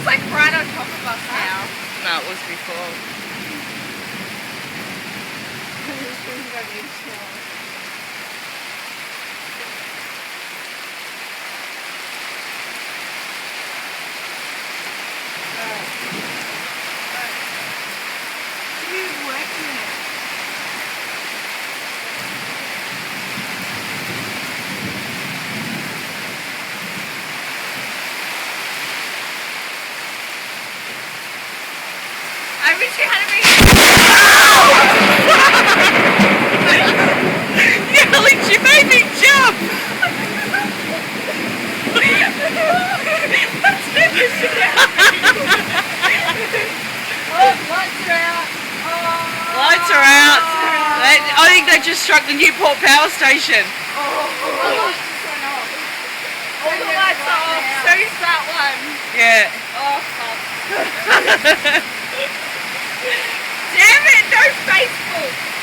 It's like right on top of us now. No, it was before. She's working it. I wish you hadn't been. Yelling, she made me jump! Oh, lights are out. Oh. Lights are out. I think they just struck the Newport power station. Oh, lights just went off. All the lights are off. So is that one. Yeah. Oh, fuck. Damn it, no Facebook.